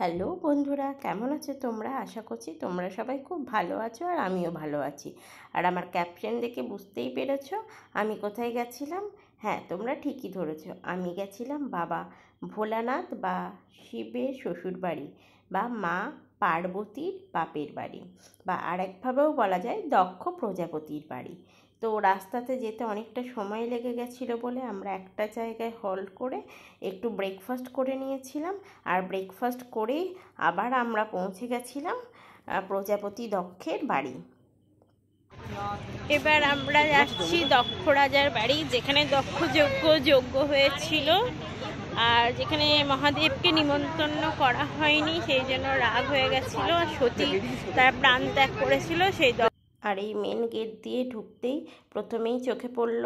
Hello বন্ধুরা, কেমন আছো তোমরা? আশা করছি তোমরা সবাই খুব ভালো আছো আর আমিও ভালো আছি। আর আমার ক্যাপশন দেখে বুঝতেই পেরেছো আমি কোথায় গেছিলাম। হ্যাঁ, তোমরা ঠিকই ধরেছো, আমি গেছিলাম বাবা ভোলানাথ বা শিবের শ্বশুর বাড়ি বা মা পার্বতীর বাপের বাড়ি, বা আরেকভাবেও বলা যায় দক্ষ প্রজাপতির বাড়ি। তো রাস্তাতে যেতে অনেকটা সময় লেগে গেছিলো বলে আমরা একটা জায়গায় হল্ট করে একটু ব্রেকফাস্ট করে নিয়েছিলাম। আর ব্রেকফাস্ট করেই আবার আমরা পৌঁছে গেছিলাম প্রজাপতি দক্ষের বাড়ি। এবার আমরা যাচ্ছি দক্ষ রাজার বাড়ি, যেখানে দক্ষ যজ্ঞ হয়েছিল, আর যেখানে মহাদেবকে নিমন্ত্রণ করা হয়নি, সেই জন্য রাগ হয়ে গেছিল আর সতী তার প্রাণ ত্যাগ করেছিল সেই। আর এই মেন গেট দিয়ে ঢুকতেই প্রথমেই চোখে পড়ল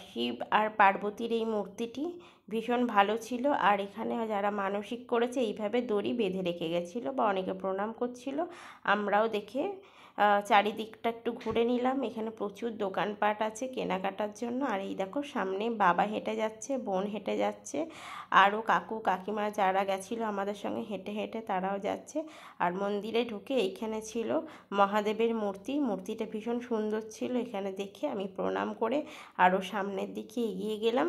শিব আর পার্বতীর এই মূর্তিটি। ভীষণ ভালো ছিল। আর এখানে যারা মানসিক করেছে এইভাবে দড়ি বেঁধে রেখে গেছিলো বা অনেকে প্রণাম করছিল। আমরাও দেখে চারিদিকটা একটু ঘুরে নিলাম। এখানে প্রচুর দোকানপাট আছে কেনাকাটার জন্য। আর এই দেখো সামনে বাবা হেঁটে যাচ্ছে, বোন হেঁটে যাচ্ছে, আরও কাকু কাকিমা যারা গেছিলো আমাদের সঙ্গে হেঁটে হেঁটে তারাও যাচ্ছে। আর মন্দিরে ঢুকে এইখানে ছিল মহাদেবের মূর্তিটা ভীষণ সুন্দর ছিল। এখানে দেখে আমি প্রণাম করে আরও সামনের দিকে এগিয়ে গেলাম।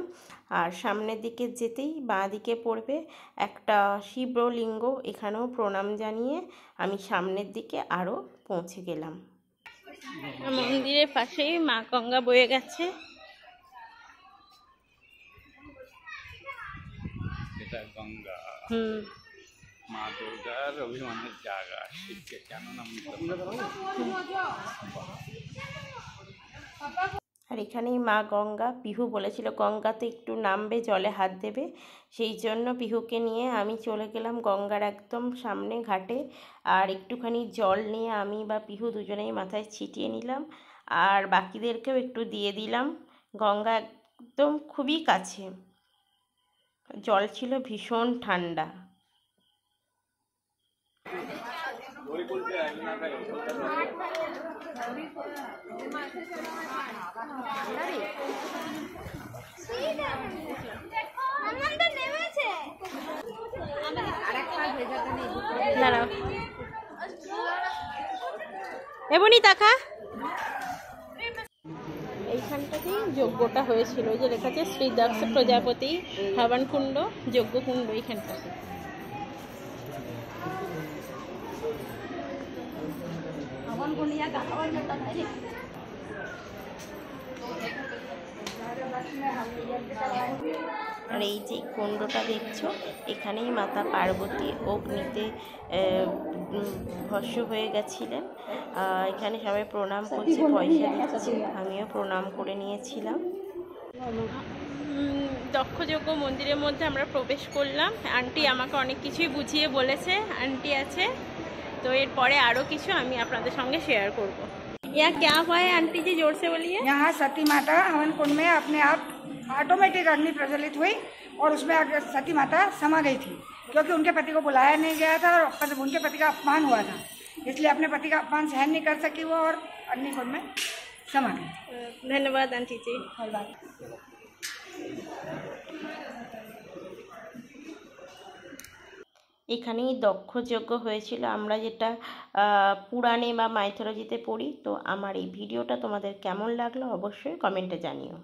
আর সামনের দিকে যেতেই বাঁ দিকে পড়বে একটা শিবলিঙ্গ, এখানেও প্রণাম জানিয়ে আমি সামনের দিকে আরও পৌঁছে গেলাম। মন্দিরের পাশেই মা গঙ্গা বয়ে গেছে। এটা গঙ্গা, মা দুর্গার অভিমানের জায়গা। শিবকে কেন নামিত। আর এখানেই মা গঙ্গা। পিহু বলেছিল গঙ্গাতে একটু নামবে, জলে হাত দেবে, সেই জন্য পিহুকে নিয়ে আমি চলে গেলাম গঙ্গার একদম সামনে ঘাটে। আর একটুখানি জল নিয়ে আমি বা পিহু দুজনেই মাথায় ছিটিয়ে নিলাম, আর বাকিদেরকেও একটু দিয়ে দিলাম। গঙ্গা একদম খুবই কাছে, জল ছিল ভীষণ ঠান্ডা। এবনি তাকা এইখানটাতেই যজ্ঞটা হয়েছিল, যে লেখা আছে শ্রী দক্ষ প্রজাপতি হবনকুণ্ড যজ্ঞকুণ্ড। এইখানটাতে আর এই যে কুণ্ডটা দেখছো, এখানেই মাতা পার্বতী অগ্নিতে ভস্ম হয়ে গেছিলেন। এখানে সবাই প্রণাম করছে, পয়সা দিচ্ছে, আমিও প্রণাম করে নিয়েছিলাম। দক্ষযজ্ঞ মন্দিরের মধ্যে আমরা প্রবেশ করলাম। আন্টি আমাকে অনেক কিছুই বুঝিয়ে বলেছে, আন্টি আছে তো। এরপরে আরও কিছু আমি আপনাদের সঙ্গে শেয়ার করব। यहाँ क्या हुआ है आंटी जी, जोर से बोलिए। यहाँ सती माता हवन कुंड में अपने आप ऑटोमेटिक अग्नि प्रज्वलित हुई और उसमें सती माता समा गई थी, क्योंकि उनके पति को बुलाया नहीं गया था और उनके पति का अपमान हुआ था, इसलिए अपने पति का अपमान सहन नहीं कर सकी वो और अग्नि कुंड में समा गई। धन्यवाद आंटी जी। এখানেই দক্ষযজ্ঞ হয়েছিল, আমরা যেটা পুরাণে বা মাইথোলজিতে পড়ি। তো আমার এই ভিডিওটা তোমাদের কেমন লাগলো অবশ্যই কমেন্টে জানিও।